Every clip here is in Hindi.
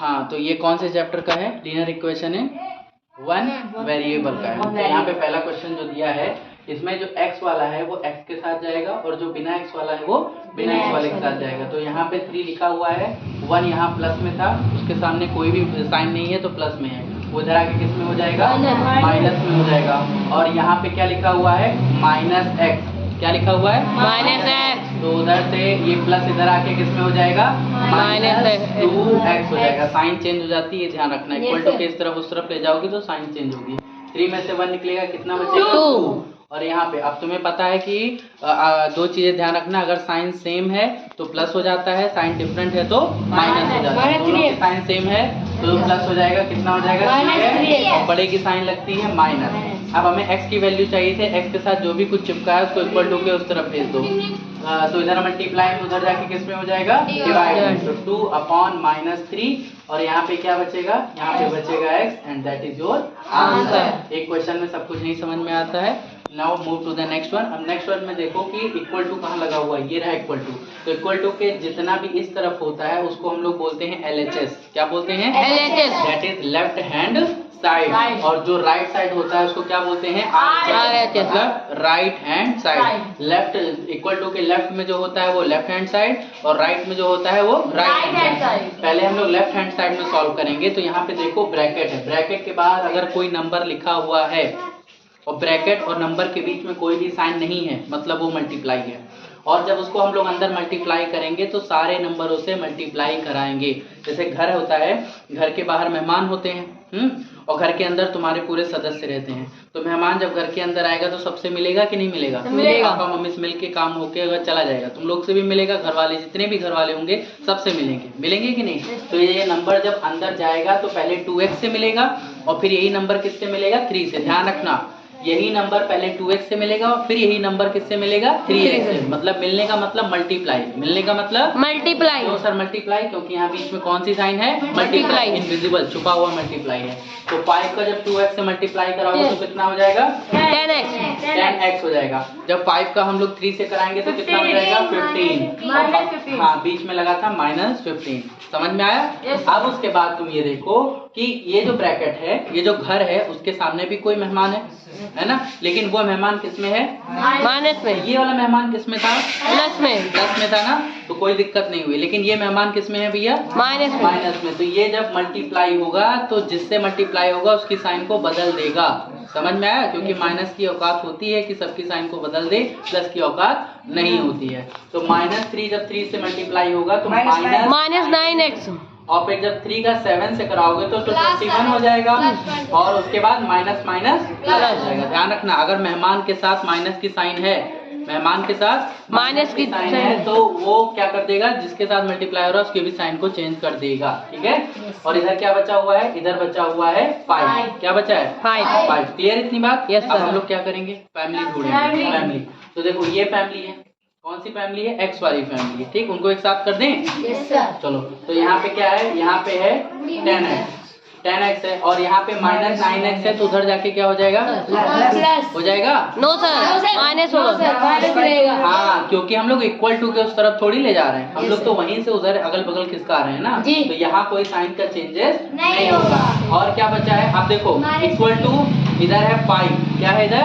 हाँ, तो ये कौन से चैप्टर का है? लीनियर इक्वेशन है वन वेरिएबल का है। तो यहाँ पे पहला क्वेश्चन जो दिया है इसमें जो x वाला है वो x के साथ जाएगा और जो बिना x वाला है वो बिना x वाले के साथ जाएगा। तो यहाँ पे 3 लिखा हुआ है, 1 यहाँ प्लस में था, उसके सामने कोई भी साइन नहीं है तो प्लस में है, वो इधर आके किस में हो जाएगा? माइनस में हो जाएगा। और यहाँ पे क्या लिखा हुआ है? Minus x। क्या लिखा हुआ है? Minus x. तो उधर से ये प्लस इधर आके किस में हो जाएगा? माइनस 2x हो जाएगा। साइन चेंज हो जाती है, ध्यान रखना। इक्वल टू के इस तरफ उस तरफ ले जाओगे तो साइन चेंज होगी। 3 में से 1 निकलेगा, कितना बचेगा? 2। और यहाँ पे अब तुम्हें पता है कि दो चीजें ध्यान रखना, अगर साइन सेम है तो प्लस हो जाता है, साइन डिफरेंट है तो माइनस हो जाता है। दोनों की साइन सेम है तो प्लस हो जाएगा, कितना हो जाएगा? 3x। और बड़े की साइन लगती है माइनस। अब हमें x की वैल्यू चाहिए थे, x के साथ जो भी कुछ चिपका है उसको इक्वल टू के उस तरफ भेज दो। तो इधर मल्टीप्लाई उधर जाके किस में हो जाएगा? डिवाइड। तो 2/-3 और यहाँ पे क्या बचेगा? यहाँ पे बचेगा x and that is your answer. एक क्वेश्चन में सब कुछ नहीं समझ में आता है। Now move to the next one. अब नेक्स्ट वन में देखो कि इक्वल टू कहाँ लगा हुआ है, ये रहा इक्वल टू। तो इक्वल टू के जितना भी इस तरफ होता है उसको हम लोग बोलते हैं LHS। क्या बोलते हैं? LHS। That is left hand side. और जो राइट साइड होता है उसको क्या बोलते हैं? RHS, मतलब right hand side. Left equal to के लेफ्ट में जो होता है वो लेफ्ट हैंड साइड और राइट में जो होता है वो राइट हैंड साइड। पहले हम लोग लेफ्ट हैंड साइड में सॉल्व करेंगे। तो यहाँ पे देखो ब्रैकेट है, ब्रैकेट के बाहर अगर कोई नंबर लिखा हुआ है और ब्रैकेट और नंबर के बीच में कोई भी साइन नहीं है मतलब वो मल्टीप्लाई है। और जब उसको हम लोग अंदर मल्टीप्लाई करेंगे तो सारे नंबरों से मल्टीप्लाई कराएंगे। जैसे घर होता है, घर के बाहर मेहमान होते हैं और घर के अंदर तुम्हारे पूरे सदस्य रहते हैं। तो मेहमान जब घर के अंदर आएगा तो सबसे मिलेगा कि नहीं मिलेगा? मिलेगा। पापा मम्मी से मिल के काम होके अगर चला जाएगा, तुम लोग से भी मिलेगा, घर वाले जितने भी घर वाले होंगे सबसे मिलेंगे कि नहीं? तो ये नंबर जब अंदर जाएगा तो पहले 2x से मिलेगा और फिर यही नंबर किससे मिलेगा? 3 से। ध्यान रखना, यही नंबर पहले 2x से मिलेगा और फिर यही नंबर किससे मिलेगा? 3x से। मतलब मिलने का मतलब मल्टीप्लाई, मिलने का मतलब मल्टीप्लाई। तो सर मल्टीप्लाई, क्योंकि यहाँ बीच में कौन सी साइन है? मल्टीप्लाई, इनविजिबल छुपा हुआ मल्टीप्लाई है। तो 5 का जब 2x से मल्टीप्लाई कराओगे तो कितना हो जाएगा? 10x हो जाएगा। जब 5 का हम लोग 3 से कराएंगे तो कितना हो जाएगा? 15। हाँ, बीच में लगा था -15। समझ में आया? अब उसके बाद तुम ये देखो कि ये जो ब्रैकेट है, ये जो घर है, उसके सामने भी कोई मेहमान है ना? लेकिन वो मेहमान किस में है? माइनस में। ये वाला मेहमान किस में था? प्लस में। प्लस में था ना, तो कोई दिक्कत नहीं हुई। लेकिन ये मेहमान किस में है भैया? माइनस में। माइनस में। तो ये जब मल्टीप्लाई होगा तो जिससे मल्टीप्लाई होगा उसकी साइन को बदल देगा। समझ में आया? क्योंकि माइनस की औकात होती है कि सबकी साइन को बदल दे, प्लस की औकात नहीं होती है। तो -3 जब 3 से मल्टीप्लाई होगा तो -9x। और फिर जब 3 का 7 से कराओगे तो 21 हो जाएगा और उसके बाद माइनस माइनस प्लस हो जाएगा। ध्यान रखना, अगर मेहमान के साथ माइनस की साइन है, मेहमान के साथ माइनस की साइन है तो वो क्या कर देगा? जिसके साथ मल्टीप्लाई हो रहा है उसकी भी साइन को चेंज कर देगा। ठीक है? और इधर क्या बचा हुआ है? इधर बचा हुआ है 5। क्या बचा है? 5। क्लियर इतनी बात? Yes, अब sir. हम लोग क्या करेंगे? फैमिली ढूंढेंगे। फैमिली, तो देखो ये फैमिली है, कौन सी फैमिली है? x वाली फैमिली है। ठीक, उनको एक साथ कर दें? Yes sir. चलो, तो यहाँ पे क्या है? यहाँ पे है 10x है और यहाँ पे -9x है, तो उधर जाके क्या हो जाएगा? प्लस हो जाएगा? नो सर, माइनस होगा। हाँ, क्योंकि हम लोग इक्वल टू के उस तरफ थोड़ी ले जा रहे हैं, हम लोग तो वहीं से उधर अगल बगल खिसका रहे हैं ना। तो यहाँ कोई साइन का चेंजेस नहीं होगा। और क्या बचा है? आप देखो, इक्वल टू इधर है 5। क्या है इधर?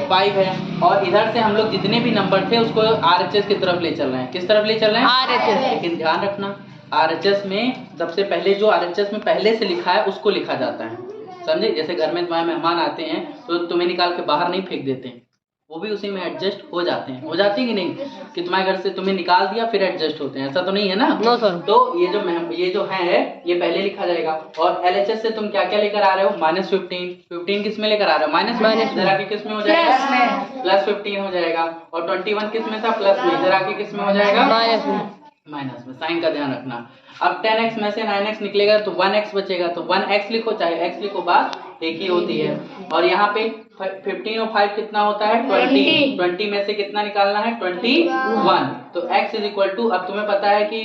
5 है। और इधर से हम लोग जितने भी नंबर थे उसको RHS की तरफ ले चल रहे हैं। किस तरफ ले चल रहे हैं? RHS। लेकिन ध्यान रखना, RHS में सबसे पहले जो RHS में पहले से लिखा है उसको लिखा जाता है। समझे? जैसे घर में तुम्हारे मेहमान आते हैं तो तुम्हें निकाल के बाहर नहीं फेंक देते हैं, वो भी उसी में एडजस्ट हो जाते हैं। हो जाती है कि नहीं? कि तुम्हारे घर से तुम्हें निकाल दिया फिर एडजस्ट होते हैं, ऐसा तो नहीं है ना? No sir. तो ये जो है ये पहले लिखा जाएगा। और LHS से तुम क्या क्या लेकर आ रहे हो? -15 किस में लेकर आ रहे हो? माइनस। इधर आके किस में हो जाएगा? +15 हो जाएगा। और 21 किस में था? प्लस में। इधर आके किस में हो जाएगा? माइनस में। साइन का ध्यान रखना। अब 10x में से 9x निकलेगा तो 1x बचेगा, तो 1x लिखो, चाहे x लिखो, बात एक ही होती है। और यहाँ पे 15 और 5 कितना होता है? 20 में से कितना निकालना है? 21। तो x इज इक्वल टू, अब तुम्हें पता है कि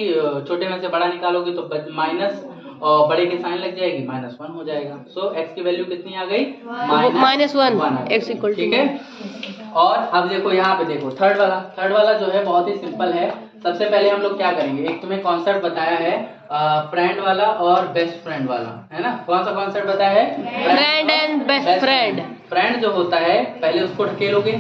छोटे में से बड़ा निकालोगे तो माइनस और बड़े की साइन लग जाएगी, -1 हो जाएगा। सो x की वैल्यू कितनी आ गई? -1 x इक्वल टू। ठीक है? और अब देखो यहाँ पे देखो थर्ड वाला जो है बहुत ही सिंपल है। सबसे पहले हम लोग क्या करेंगे? एक तुम्हें कॉन्सेप्ट बताया है, फ्रेंड वाला और बेस्ट फ्रेंड वाला, है ना। कौन सा कॉन्सेप्ट बताया है? Friend and best friend. Friend जो होता है पहले उसको ढकेलोगे,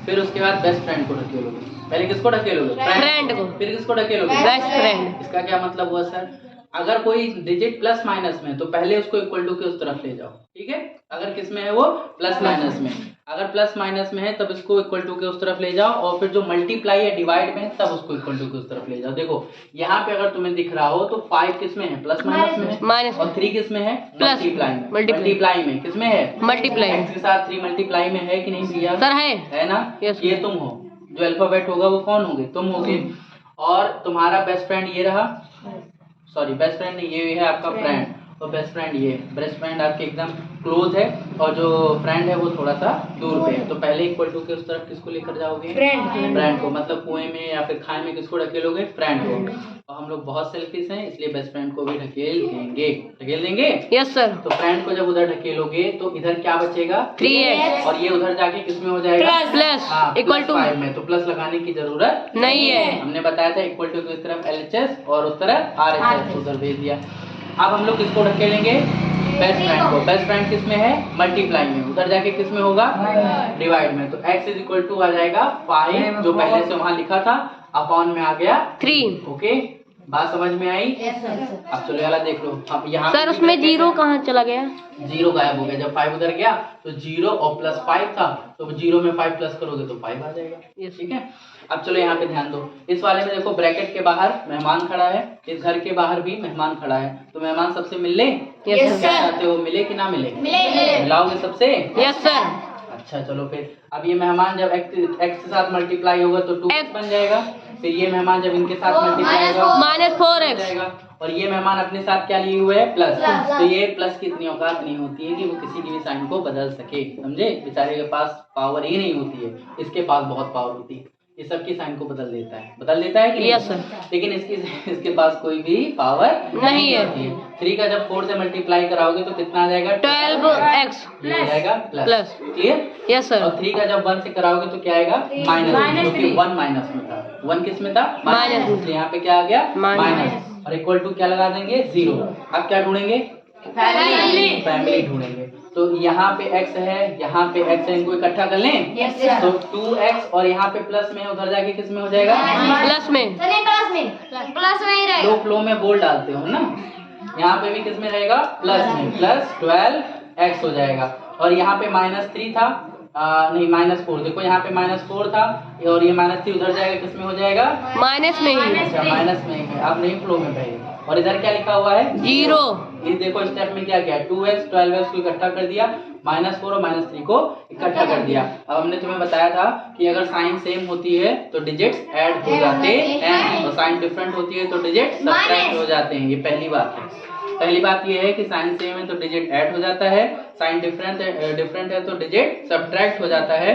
फिर उसके बाद बेस्ट फ्रेंड को ढकेलोगे। पहले किसको ढकेलोगे? फ्रेंड को। फिर किसको ढकेलोगे? Best friend. इसका क्या मतलब हुआ सर? अगर कोई डिजिट प्लस माइनस में तो पहले उसको इक्वल टू के उस तरफ ले जाओ, ठीक है। अगर किस में है वो? प्लस माइनस में। अगर प्लस माइनस में है तब इसको इक्वल टू के उस तरफ ले जाओ, और फिर जो मल्टीप्लाई या डिवाइड में है तब उसको इक्वल टू के उस तरफ ले जाओ। देखो यहाँ पे अगर तुम्हें दिख रहा हो तो 5 किस में है? प्लस माइनस में। माइनस। और 3 किस में है? प्लस। मल्टीप्लाई में। मल्टीप्लाई। मल्टीप्लाई में किस में है? मल्टीप्लाई। एक्स के साथ 3 मल्टीप्लाई में है कि नहीं भैया? सर है ना। Yes. ये तुम हो, जो अल्फाबेट होगा वो कौन होगे? तुम होगे। और तुम्हारा बेस्ट फ्रेंड ये रहा, सॉरी बेस्ट फ्रेंड नहीं, ये है आपका फ्रेंड, और बेस्ट फ्रेंड ये। बेस्ट फ्रेंड आपके एकदम क्लोज है, और जो फ्रेंड है वो थोड़ा सा दूर पे है। तो पहले इक्वल टू के उस तरफ किसको लेकर जाओगे? फ्रेंड को। मतलब कुएं में या फिर खाए में किसको ढकेलोगे? फ्रेंड को। और हम लोग बहुत सेल्फिश हैं, इसलिए बेस्ट फ्रेंड को भी ढकेल देंगे। ढकेल देंगे? Yes sir. तो फ्रेंड को जब उधर ढकेलोगे तो इधर क्या बचेगा? 3x। और ये उधर जाके किसमें हो जाएगा? प्लस। इक्वल टू 5 में। तो प्लस लगाने की जरूरत नहीं है। हमने बताया था इक्वल टू की इस तरफ LHS और उस तरफ RHS, उधर भेज दिया। अब हम लोग किसको ढकेलेंगे? बेस्ट फ्रेंड को। बेस्ट फ्रेंड किस में है? मल्टीप्लाई में। उधर जाके किस में होगा? डिवाइड में। तो x इज इक्वल टू आ जाएगा 5, जो पहले से वहां लिखा था, अपॉन में आ गया 3। ओके, बात समझ में आई? अब चलो वाला देख लो। अब यहाँ सर उसमें जीरो कहाँ चला गया? जीरो गायब हो गया। जब 5 उधर गया तो 0 और प्लस 5 था, तो 0 में 5 प्लस करोगे तो 5 आ जाएगा। ठीक है। अब चलो यहाँ पे ध्यान दो, इस वाले में देखो ब्रैकेट के बाहर मेहमान खड़ा है, इस घर के बाहर भी मेहमान खड़ा है, तो मेहमान सबसे मिल ले? यस क्या सर। चाहते हो, मिले कि ना मिले? मिलाओगे सबसे? Yes sir. अच्छा चलो फिर, अब ये मेहमान जब x के साथ मल्टीप्लाई होगा तो 2x बन जाएगा। फिर ये मेहमान जब इनके साथ मल्टीप्लाई होगा -4x जाएगा। और ये मेहमान अपने साथ क्या लिए हुए है? प्लस। तो ये प्लस की इतनी औकात नहीं होती है कि वो किसी की भी साइन को बदल सके, समझे। बेचारे के पास पावर ही नहीं होती है, इसके पास बहुत पावर होती है, ये सबकी साइन को बदल देता है। बदल देता है कि नहीं? Yes sir. लेकिन इसके पास कोई भी पावर नहीं है। 3 का जब 4 से मल्टीप्लाई कराओगे तो कितना आ जाएगा? 12x ये हो जाएगा प्लस। क्लियर? Yes sir. और 3 का जब 1 से कराओगे तो क्या आएगा? माइनस, क्योंकि 1 माइनस में था। 1 किस में था? माइनस में। तो यहाँ पे क्या आ गया? माइनस। माइनस। और इक्वल टू क्या लगा देंगे? 0। अब क्या ढूंढेंगे? फैमिली ढूंढेंगे। तो यहाँ पे x है, यहाँ पे x है, इनको इकट्ठा कर लें। तो 2x, और यहाँ पे प्लस में है, उधर जाके किस में हो जाएगा? प्लस में। प्लस में ही रहेगा। फ्लो में बोल डालते हो ना, यहाँ पे भी किस में रहेगा? प्लस में। प्लस 12x हो जाएगा। और यहाँ पे -3 था, नहीं -4, देखो यहाँ पे -4 था, और ये -3 उधर जाएगा, किस में हो जाएगा? माइनस में ही। अच्छा माइनस में है, अब नहीं फ्लो में बहेगा। और इधर क्या लिखा हुआ है? 0। ये देखो स्टेप में क्या किया, 2x 12x को इकट्ठा कर दिया, -4 और -3 को इकट्ठा कर दिया। अब हमने तुम्हें बताया था कि अगर साइन सेम होती है तो डिजिट्स ऐड हो जाते हैं, और साइन डिफरेंट होती है तो डिजिट सब्ट्रैक्ट हो जाते हैं। ये पहली बात है। पहली बात ये है कि साइन सेम है तो डिजिट ऐड हो जाता है, साइन डिफरेंट है तो डिजिट सब्ट्रैक्ट हो जाता है।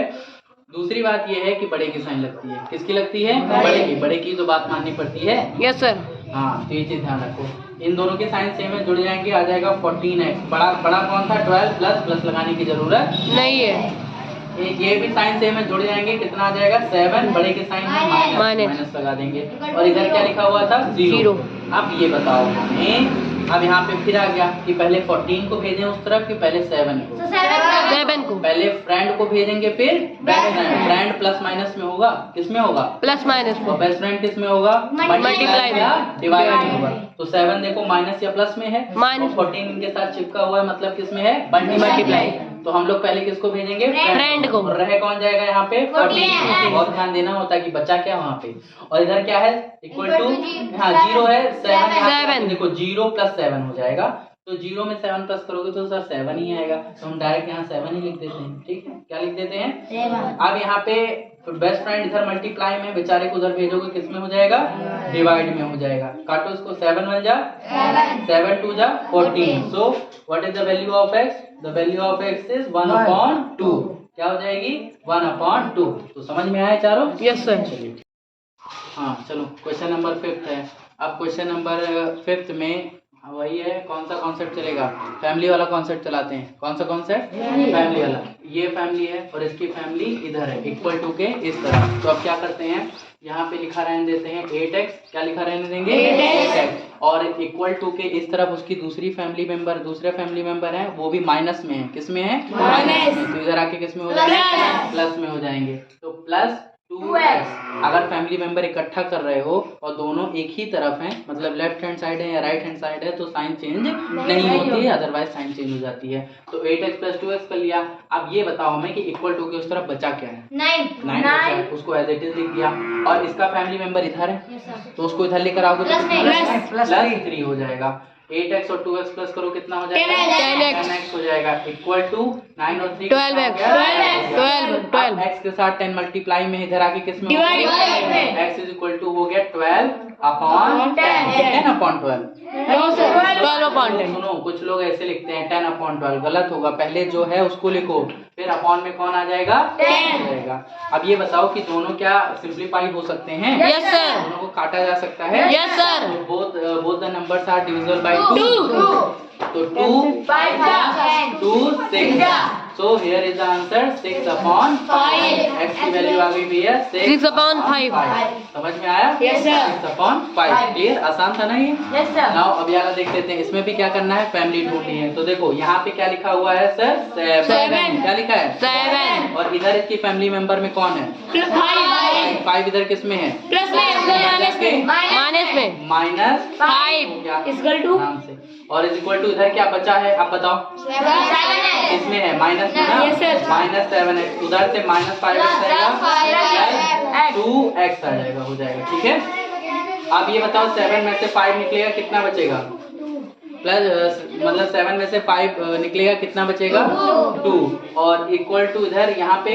दूसरी बात ये है कि बड़े की साइन लगती है। किसकी लगती है? बड़े की तो बात माननी पड़ती है। Yes sir. हाँ, तो ये चीज ध्यान रखो। इन दोनों के साइन सेम है, जुड़ जाएंगे, आ जाएगा 14x। बड़ा कौन था? 12 प्लस लगाने की जरूरत नहीं है। ये भी साइन सेम है, जुड़ जाएंगे, कितना आ जाएगा? 7। बड़े के साइन में माइनस लगा देंगे। और इधर क्या लिखा हुआ था? 0। अब ये बताओ हमें, अब यहाँ पे फिर आ गया कि पहले 14 को भेजें उस तरफ कि पहले 7 को? 7 को। पहले फ्रेंड को भेजेंगे, फिर best friend. Friend plus minus में होगा, किस में होगा? प्लस माइनस और में। बेस्ट फ्रेंड किस में होगा? मल्टीप्लाई में। या डिवाइड में होगा। तो 7 देखो माइनस या प्लस में है, माइनस। 14 इनके साथ चिपका हुआ है, मतलब किस में है? मल्टीप्लाई। तो हम लोग पहले किसको भेजेंगे? फ्रेंड को। और रह कौन जाएगा यहाँ पे? 14। बहुत ध्यान देना होता है कि बच्चा क्या वहाँ पे। और इधर क्या है? इक्वल टू, हाँ 0 है, 7। देखो 0 प्लस 7 हो जाएगा, तो 0 में 7 प्लस करोगे तो सर 7 ही आएगा, तो हम डायरेक्ट यहाँ 7 ही लिख देते हैं। ठीक है, क्या लिख देते हैं? अब यहाँ पे बेस्ट फ्रेंड इधर मल्टीप्लाई में, बेचारे को उधर भेजोगे, किस में हो जाएगा? डिवाइड में हो जाएगा। काटो इसको, 7 1 जा 7, 2 जा 14। So what is the value of x? The value of x is 1/2। क्या हो जाएगी? 1/2। तो समझ में आया चारों? Yes sir. हाँ चलो, क्वेश्चन नंबर 5 है। अब क्वेश्चन नंबर 5 में वही है, कौन सा कॉन्सेप्ट चलेगा? फैमिली वाला कॉन्सेप्ट चलाते हैं। कौन सा कॉन्सेप्ट? फैमिली वाला। ये फैमिली है और इसकी फैमिली इधर है, इक्वल टू के इस तरह। तो अब क्या करते हैं, यहाँ पे लिखा रहने देते हैं 8x। क्या लिखा रहने देंगे? 8x। और इक्वल टू के इस तरफ उसकी दूसरे फैमिली मेंबर है, वो भी माइनस में है। किस में है? माइनस में। तो इधर आके किस में हो जाएंगे? प्लस में हो जाएंगे। तो प्लस 2x। अगर फैमिली मेंबर इकट्ठा कर रहे हो और दोनों एक ही तरफ हैं, मतलब लेफ्ट हैंड साइड है या राइट हैंड साइड है, तो साइन चेंज नहीं होती है, अदरवाइज साइन चेंज हो जाती है। तो 8x प्लस 2x कर लिया। अब ये बताओ हमें कि इक्वल टू के उस तरफ बचा क्या है? 9 उसको एज इट इज लिख दिया। और इसका फैमिली मेंबर इधर है, तो उसको इधर लेकर आओगे तो प्लस 3 हो जाएगा। 8x और 2x प्लस करो, कितना हो जाएगा? 10x हो जाएगा। इक्वल टू 9 और 3 12 x के साथ 10 मल्टीप्लाई में इधर आके किस में? x इज इक्वल टू हो गया 12 अपॉन 10 अपॉन 12। 12 अपॉन 10। सुनो, कुछ लोग ऐसे लिखते हैं 10 अपॉन 12, गलत होगा। पहले जो है उसको लिखो, फिर अपॉन में कौन आ जाएगा? 10 हो जाएगा। अब ये बताओ कि दोनों क्या सिंप्लीफाई हो सकते हैं? Yes sir. दोनों को काटा जा सकता है? Yes sir. Both the numbers are divisible by 2। तो 2 2 6। So here is the answer 6 upon 5. x की वैल्यू आ गई भैया 6 upon 5। समझ में आया? Yes sir। 6 upon 5। क्लियर? आसान था ना ये? Yes sir. नाउ अब वाला देख लेते हैं, इसमें भी क्या करना है? फैमिली ढूंढनी है। तो देखो यहाँ पे क्या लिखा हुआ है सर? 7। क्या लिखा है? 7। और इधर इसकी फैमिली मेंबर में कौन है? 5 इधर किस में है? प्लस में। माइनस में। माइनस 5 इक्वल टू नाम से। और इज इक्वल टू इधर क्या बचा है? आप बताओ। इसमें है माइनस में ना? Minus 7x। उधर से माइनस 5x आएगा, 2x आ जाएगा, हो जाएगा। ठीक है, अब ये बताओ 7 में से 5 निकलेगा, कितना बचेगा? प्लस मतलब 7 में से 5 निकलेगा, कितना बचेगा? 2। और इक्वल टू इधर यहाँ पे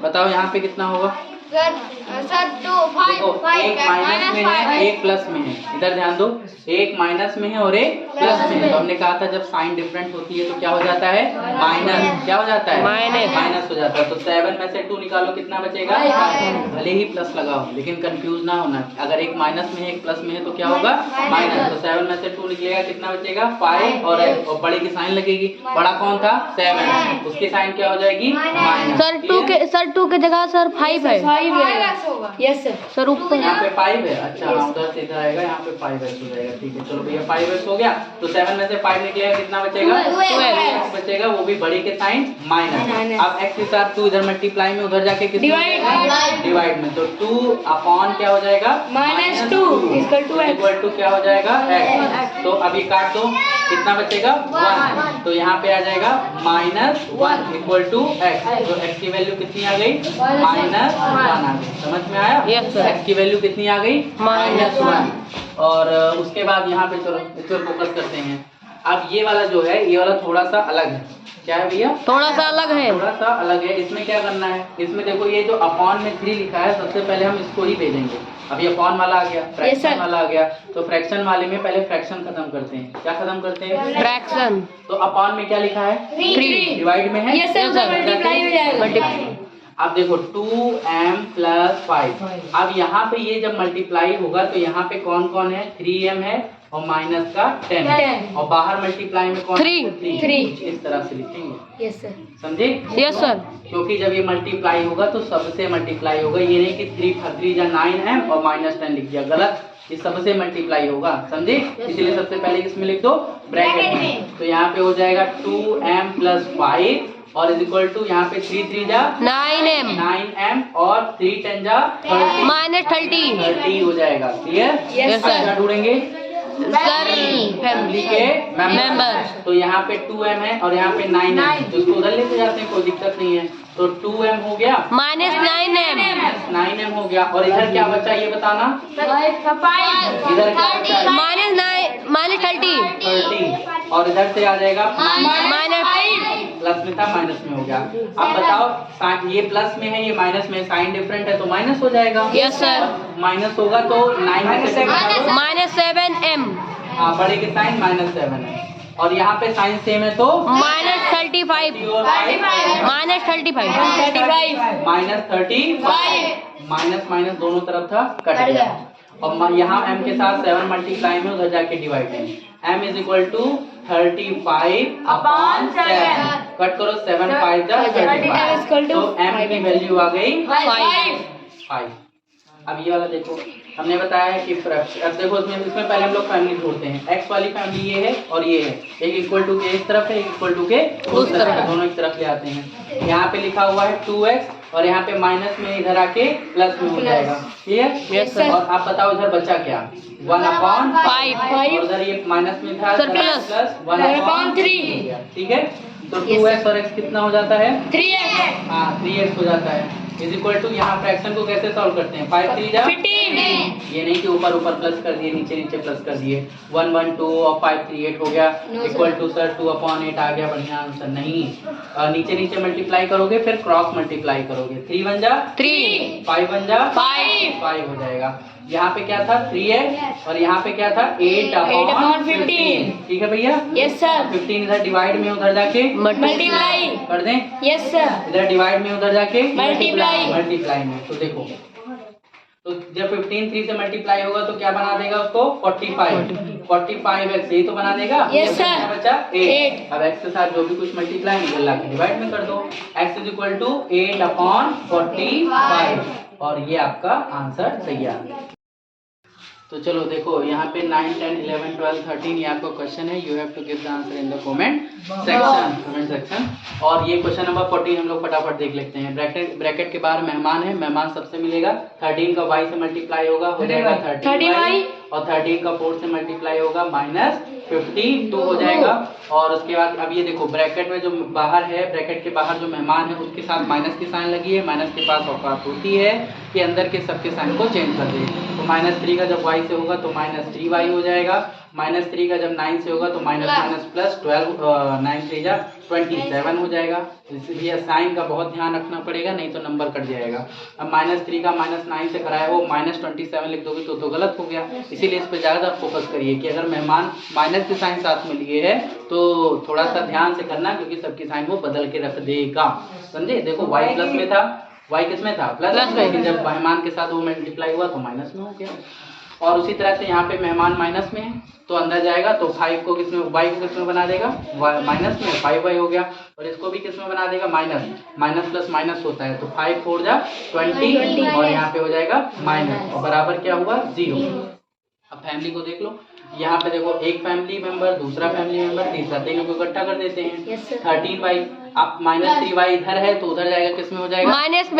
बताओ, यहाँ पे कितना होगा? देखो, एक माइनस में है, एक प्लस में है। इधर ध्यान दो, एक माइनस में है और एक प्लस में है। तो हमने कहा था जब साइन डिफरेंट होती है तो क्या हो जाता है? माइनस। क्या हो जाता है? माइनस हो जाता है। तो 7 में से 2 निकालो, कितना बचेगा? भले ही प्लस लगाओ, लेकिन कंफ्यूज ना होना। अगर एक माइनस में है एक प्लस में है तो क्या होगा? माइनस। तो 7 में से 2 निकलेगा, कितना बचेगा? 5 और बड़े की साइन लगेगी। बड़ा कौन था? 7। उसकी साइन क्या हो जाएगी? माइनस। सर 2 के जगह सर 5 है। Yes sir. सर ऊपर यहाँ पे 5 है। अच्छा, उधर से इधर आएगा, यहाँ पे 5x हो जाएगा। ठीक है, चलो भैया 5x हो गया। तो 7 में से 5 निकलेगा, कितना बचेगा? 2x बचेगा, वो भी बड़ी के साइन माइनस। अब x के साथ 2 इधर मल्टीप्लाई में, उधर जाके डिवाइड में। तो 2 अपॉन क्या हो जाएगा? -2 इक्वल टू क्या हो जाएगा? x। तो अभी काट दो, कितना बचेगा? 1। तो यहाँ पे आ जाएगा -1 इक्वल टू x। तो x की वैल्यू कितनी आ गई? -1 आ गई। समझ में आया? x की वैल्यू कितनी आ गई? -1। और उसके बाद यहाँ पे चलो इस पर फोकस करते हैं। अब ये वाला जो है, ये वाला थोड़ा सा अलग है। क्या है भैया? थोड़ा सा अलग है। थोड़ा सा अलग है। इसमें क्या करना है? इसमें देखो, ये जो अपॉन में 3 लिखा है, सबसे पहले हम इसको ही भेजेंगे। अभी अपॉन वाला आ गया, फ्रैक्शन वाला आ गया। तो फ्रैक्शन वाले में पहले फ्रैक्शन खत्म करते हैं। क्या खत्म करते हैं? फ्रैक्शन। तो अपॉन में क्या लिखा है? 3। डिवाइड में है? मल्टीप्लाई। अब देखो 2m प्लस 5। अब यहाँ पे ये जब मल्टीप्लाई होगा तो यहाँ पे कौन कौन है? 3m है और माइनस का 10। और बाहर मल्टीप्लाई में कौन? 3। इस तरह से लिखेंगे। Yes sir. समझे? Yes sir. क्योंकि जब ये मल्टीप्लाई होगा तो सबसे मल्टीप्लाई होगा। ये नहीं कि 3 या 9m और -10 लिख दिया, गलत। ये सबसे मल्टीप्लाई होगा, समझे? इसलिए सबसे पहले किसमें लिख दो? ब्रैकेट में। तो यहाँ पे हो जाएगा 2m प्लस 5 और इज इक्वल टू यहाँ पे 3 जा 9m और 3 10 जा 30 हो जाएगा। क्लियर? Yes sir. क्या ढूंढेंगे? सर फैमिली के मेंबर। तो यहाँ पे 2m है और यहाँ पे 9m, तो उसको उधर लेके जाते हैं, कोई दिक्कत नहीं है। तो 2m हो गया, -9m 9m हो गया। और इधर क्या बचा ये बताना? इधर क्या बचा? -30 और इधर से आ जाएगा प्लस में था, माइनस में हो गया। अब बताओ, ये प्लस में है, ये माइनस में, साइन डिफरेंट है तो माइनस हो जाएगा। Yes sir. माइनस होगा तो 9 में से -7m। हाँ, बड़े के साइन -7 है और यहाँ पे साइन सेम है तो -35 माइनस माइनस दोनों तरफ था, कट गया। और यहाँ m के साथ 7 मल्टीप्लाई में, उधर जाके डिवाइड है। m is equal to 35 upon 7। Cut करो 7 5 जा 35, तो m की वैल्यू आ गई 5। अब ये वाला देखो, हमने बताया है कि अब देखो इसमें पहले हम लोग फैमिली ढूंढते हैं। एक्स वाली फैमिली ये है और ये है, एक इक्वल टू के इस तरफ है, एक इक्वल टू के उस तरफ है, दोनों एक तरफ ले आते हैं। यहाँ पे लिखा हुआ है 2x और यहाँ पे माइनस में इधर आके प्लस में हो जाएगा, ठीक है। और आप बताओ इधर बचा क्या, 1/5 और उधर ये माइनस में था प्लस 1/3, ठीक है। तो 2x और x कितना हो जाता है 3x। हाँ 3x हो जाता है, इज इक्वल टू यहाँ फ्रैक्शन को कैसे सॉल्व करते हैं, 5 3 जा 15। ये नहीं कि ऊपर ऊपर प्लस कर दिए, नीचे नीचे प्लस कर दिए। 1 1 2 और 5 3 8 हो गया, इक्वल टू सर 2/8 आ गया, बढ़िया आंसर। नहीं, नीचे नीचे मल्टीप्लाई करोगे फिर क्रॉस मल्टीप्लाई करोगे, 3 1 जा 3, 5 1 जा 5 हो जाएगा। यहाँ पे क्या था 3x और यहाँ पे क्या था 8/15, ठीक है भैया। Yes sir. 15 इधर डिवाइड में उधर जाके मल्टीप्लाई कर दें, यस सर। इधर डिवाइड में उधर जाके मल्टीप्लाई में। तो देखो, तो जब 15 3 से मल्टीप्लाई होगा तो क्या बना देगा उसको 45x, यही तो बना देगा। Yes sir. बचा 8। अब x के साथ जो भी कुछ मल्टीप्लाई निकल ला के डिवाइड में कर दो, x इज इक्वल टू 8/45 और ये आपका आंसर सही है। तो चलो देखो यहाँ पे 9 10 11 12 13 ये आपका क्वेश्चन है, you have to give the answer in the comment section. और ये क्वेश्चन नंबर 14 हम लोग फटाफट देख लेते हैं। ब्रैकेट के बाहर मेहमान है, मेहमान सबसे मिलेगा, 13 का y से मल्टीप्लाई होगा हो जाएगा 30y और 13 का 4 से मल्टीप्लाई होगा -52 हो जाएगा। और उसके बाद अब ये देखो ब्रैकेट में जो बाहर है, ब्रैकेट के बाहर जो मेहमान है उसके साथ माइनस की साइन लगी है, माइनस के पास औकात होती है कि अंदर के सबके साइन को चेंज कर दे। तो -3 का जब y से होगा तो -3y हो जाएगा, -3 का जब 9 से होगा तो माइनस प्लस 12 9 3 जा 27 हो जाएगा। इसलिए साइन का बहुत ध्यान रखना पड़ेगा, नहीं तो नंबर कट जाएगा। अब -3 का -9 से कराया वो -27 लिख दोगे तो गलत हो गया। इसीलिए इस पर ज़्यादा फोकस करिए कि अगर मेहमान माइनस की साइन साथ में लिए है तो थोड़ा सा ध्यान से करना, क्योंकि सबकी साइन वो बदल के रख देगा, समझे। देखो y प्लस में था, y किस में था प्लस में, लेकिन जब मेहमान के साथ वो मल्टीप्लाई हुआ तो माइनस में हो गया। और उसी तरह से यहाँ पे मेहमान माइनस में है तो अंदर जाएगा तो 5 को किस में, y को किस में बना देगा माइनस में, 5y हो गया। और इसको भी किस में बना देगा माइनस प्लस माइनस होता है, तो 5 4 जा 20 और यहाँ पे हो जाएगा माइनस और बराबर क्या हुआ 0। अब फैमिली को देख लो, यहाँ पे देखो एक फैमिली मेंबर, दूसरा फैमिली मेंबर, तीसरा, तीनों को इकट्ठा कर देते हैं। 13y, आप -3y इधर है तो उधर जाएगा, किस में हो जाएगा माइनस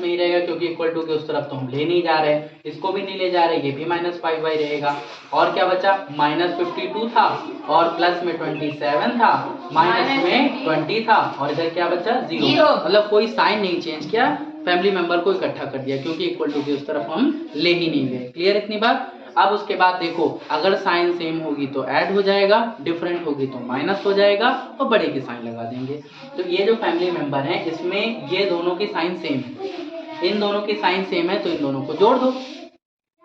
में ही रहेगा, क्योंकि इक्वल टू के उस तरफ तो हम ले नहीं जा रहे, इसको भी नहीं ले जा रहे, ये भी -5y रहेगा। और क्या बचा -52 था और प्लस में 27 था, माइनस में 20 था और इधर क्या बचा 0। मतलब कोई साइन नहीं चेंज किया, फैमिली मेंबर को इकट्ठा कर दिया, क्योंकि इक्वल टू के उस तरफ हम ले ही नहीं गए। क्लियर इतनी बात। अब उसके बाद देखो, अगर साइन सेम होगी तो ऐड हो जाएगा, डिफरेंट होगी तो माइनस हो जाएगा और बड़े की साइन लगा देंगे। तो ये जो फैमिली मेंबर हैं इसमें ये दोनों की साइन सेम है, इन दोनों की साइन सेम है तो इन दोनों को जोड़ दो।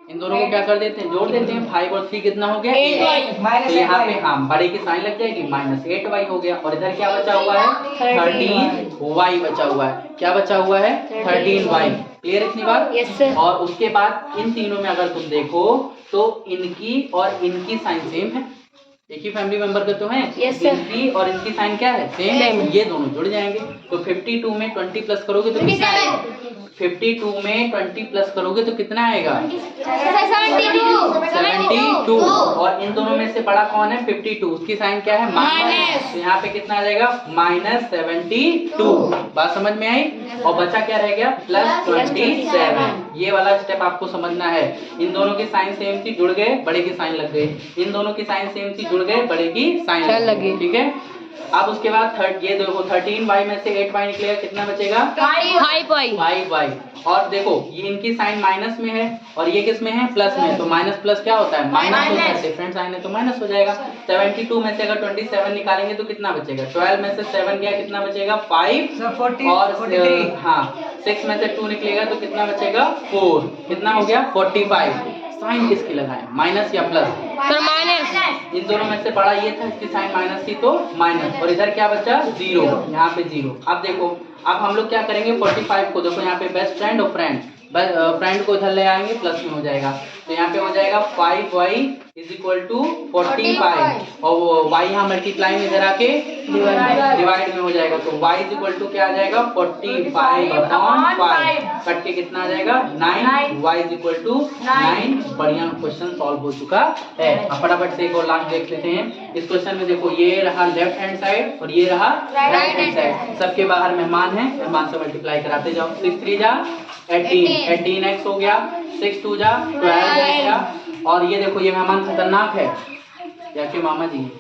इन दोनों को क्या कर देते हैं, जोड़ देते हैं। 5 और 3 कितना हो गया 8y, तो यहाँ पे हाँ बड़े की साइन लग जाएगी, -8y हो गया। और इधर क्या बचा हुआ है 13y बचा हुआ है, क्या बचा हुआ है 13y। क्लियर इतनी बात। yes, और उसके बाद इन तीनों में अगर तुम देखो तो इनकी और इनकी साइन सेम है, एक ही फैमिली मेंबर के तो हैं। yes, इनकी और इनकी साइन क्या है सेम, ये दोनों जुड़ जाएंगे। तो 52 में 20 प्लस करोगे तो कितना आएगा, 52 में 20 प्लस करोगे तो कितना आएगा 72। और इन दोनों में से बड़ा कौन है 52, उसकी साइन क्या है माइनस, तो यहाँ पे कितना आ जाएगा -72। बात समझ में आई। और बचा क्या रह गया +27। ये वाला स्टेप आपको समझना है। इन दोनों की साइन सेम थी, जुड़ गए, बड़े की साइन लग गई। इन दोनों की साइन सेम थी, जुड़ गए, बड़े की साइन लग गई। ठीक है। अब उसके बाद ये देखो 13y में से 8y निकलेगा, कितना बचेगा 5y। और देखो ये इनकी साइन माइनस में है और ये किस में है प्लस में, तो माइनस प्लस क्या होता है माइनस होता है, डिफरेंट साइन है तो माइनस हो जाएगा। 72 में से अगर 27 निकालेंगे तो कितना बचेगा, 12 में से 7 गया कितना बचेगा 5 और 6 में से 2 निकलेगा तो कितना बचेगा 4, कितना हो गया 45। साइन किसकी लगाएं, माइनस या प्लस, सर माइनस। इन दोनों में से बड़ा ये था, इसकी साइन माइनस थी तो माइनस, और इधर क्या बचा 0, यहाँ पे 0। अब देखो अब हम लोग क्या करेंगे 45 को, देखो यहाँ पे बेस्ट फ्रेंड और फ्रेंड को इधर ले आएंगे, प्लस में हो जाएगा। तो यहाँ पे हो जाएगा 5y इज इक्वल टू 45 और y यहाँ मल्टीप्लाई में इधर आके डिवाइड में हो जाएगा, तो y इज इक्वल टू क्या आ जाएगा 45/5 कट के कितना आ जाएगा 9, y इज इक्वल टू 9। बढ़िया क्वेश्चन सॉल्व हो चुका है। अब फटाफट से एक और लास्ट देख लेते हैं। इस क्वेश्चन में देखो ये रहा लेफ्ट हैंड साइड और ये रहा राइट हैंड साइड, सबके बाहर मेहमान है, मेहमान से मल्टीप्लाई कराते जाओ। 6 3 जा 18x हो गया, 6 2 जा 12 हो गया। और ये देखो ये मेहमान खतरनाक है, या कि मामा जी हैं?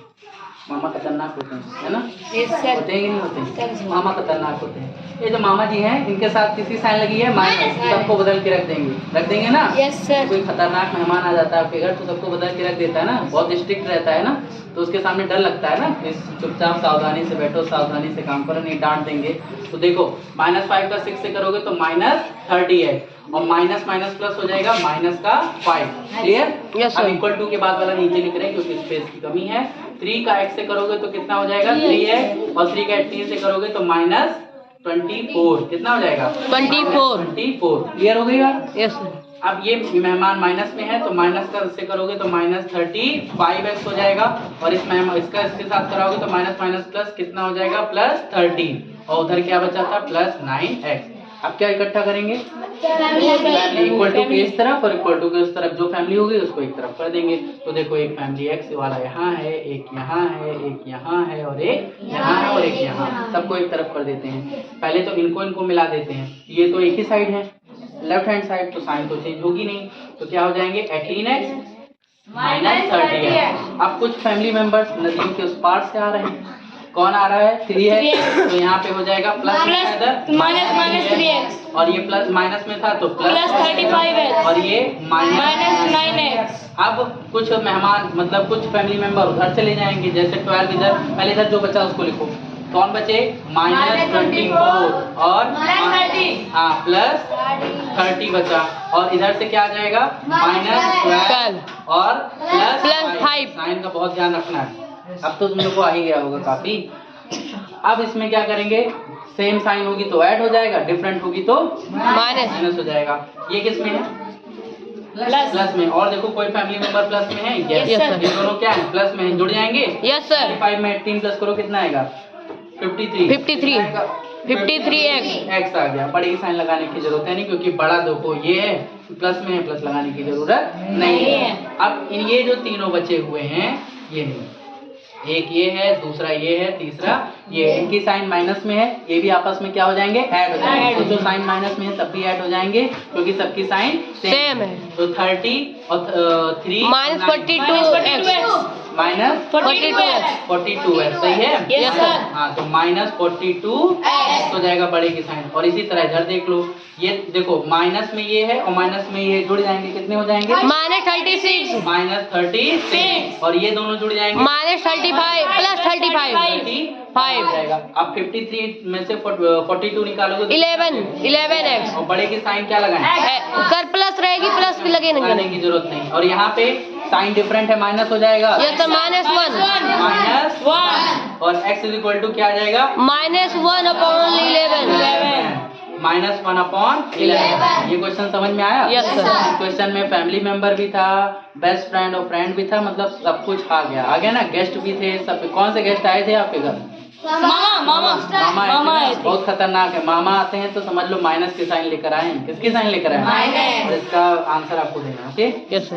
मामा खतरनाक होते हैं, है ना? होते हैं कि नहीं होते? मामा खतरनाक होते हैं। ये जो मामा जी हैं इनके साथ किसी साइन लगी है माइनस, सबको बदल के रख देंगे ना? Yes sir. कोई खतरनाक मेहमान आ जाता है आपके घर तो सबको बदल के रख देता है ना, बहुत स्ट्रिक्ट रहता है ना, तो उसके सामने डर लगता है ना, चुपचाप सावधानी से बैठो, सावधानी से काम करो, नहीं डांट देंगे। तो देखो -5 का 6 से करोगे तो -30 है और माइनस माइनस प्लस हो जाएगा माइनस का 5। क्लियर? Yes, अब sir. इक्वल टू के बाद वाला नीचे लिख रहे हैं क्योंकि स्पेस की कमी है। 3 का x से करोगे तो कितना हो जाएगा 3 है और 3 का 18 से करोगे तो -24 कितना हो जाएगा 24। क्लियर हो गई बात? Yes sir. अब ये मेहमान माइनस में है तो माइनस का इससे करोगे तो -35x हो जाएगा और इसका इसके साथ कराओगे तो माइनस माइनस प्लस कितना हो जाएगा +13 और उधर क्या बचा था +9x। अब क्या इकट्ठा करेंगे इक्वल टू के इस तरफ और इक्वल टू के उस तरफ, जो फैमिली होगी उसको एक तरफ कर देंगे। तो देखो एक फैमिली x वाला यहाँ है, एक यहाँ है, एक यहाँ है और एक यहाँ है और एक यहाँ, सबको एक तरफ कर देते हैं। पहले तो इनको मिला देते हैं, ये तो एक ही साइड है लेफ्ट हैंड साइड, तो साइन तो चेंज होगी नहीं, तो क्या हो जाएंगे 18x -30x। अब कुछ फैमिली मेंबर्स नदियों के उस पार से आ रहे हैं, कौन आ रहा है 3 है, तो यहाँ पे हो जाएगा प्लस -3x और ये प्लस माइनस में था तो +35x और ये -9x। अब कुछ मेहमान मतलब कुछ फैमिली मेंबर उधर चले जाएंगे, जैसे 12 इधर, पहले इधर जो बचा उसको लिखो, कौन बचे -24 और हाँ +30 बचा और इधर से क्या आ जाएगा -12 और +5। साइन का बहुत ध्यान रखना है। अब तो तुम लोग को आ ही गया होगा काफी। अब इसमें क्या करेंगे, सेम साइन होगी तो ऐड हो जाएगा, डिफरेंट होगी तो माइनस हो जाएगा। ये किस में है प्लस में, और देखो कोई फैमिली मेंबर प्लस में है, यस सर। ये दोनों क्या है प्लस में है, जुड़ जाएंगे। Yes sir. 5 में 18 प्लस करो कितना आएगा 53x आ गया। बड़ी साइन लगाने की जरूरत है नहीं क्योंकि बड़ा देखो ये है प्लस में है, प्लस लगाने की जरूरत नहीं है। अब ये जो तीनों बचे हुए हैं ये नहीं, एक ये है, दूसरा ये है, तीसरा ये, इनकी साइन माइनस में है, ये भी आपस में क्या हो जाएंगे ऐड हो जाएंगे। तो जो साइन माइनस में है तब भी ऐड हो जाएंगे क्योंकि सबकी साइन सेम है। तो 30 और 3 -42x सही है। Yes, sir. हाँ तो -42x हो जाएगा बड़े की साइन। और इसी तरह इधर देख लो, ये देखो माइनस में ये है और माइनस में ये जुड़ जाएंगे, कितने हो जाएंगे -36 और ये दोनों जुड़ जाएंगे -35 हो जाएगा। अब 53 में से 42 निकालोगे 11x और बड़े की साइन क्या लगाएं सर, प्लस रहेगी, प्लस भी लगाने की जरूरत नहीं। और यहाँ पे साइन डिफरेंट है, माइनस हो जाएगा यस सर, -1 और x इज इक्वल टू क्या आ जाएगा -1/11 -1/11। ये क्वेश्चन समझ में आया? Yes sir. इस क्वेश्चन में फैमिली मेंबर भी था, बेस्ट फ्रेंड और फ्रेंड भी था, मतलब सब कुछ आ गया ना, गेस्ट भी थे सब। कौन से गेस्ट आए थे आपके घर? मामा आए थे। बहुत खतरनाक है, मामा आते हैं तो समझ लो माइनस की साइन लेकर आए हैं। किसकी साइन लेकर आए हैं? और इसका आंसर आपको देना है। Okay yes sir.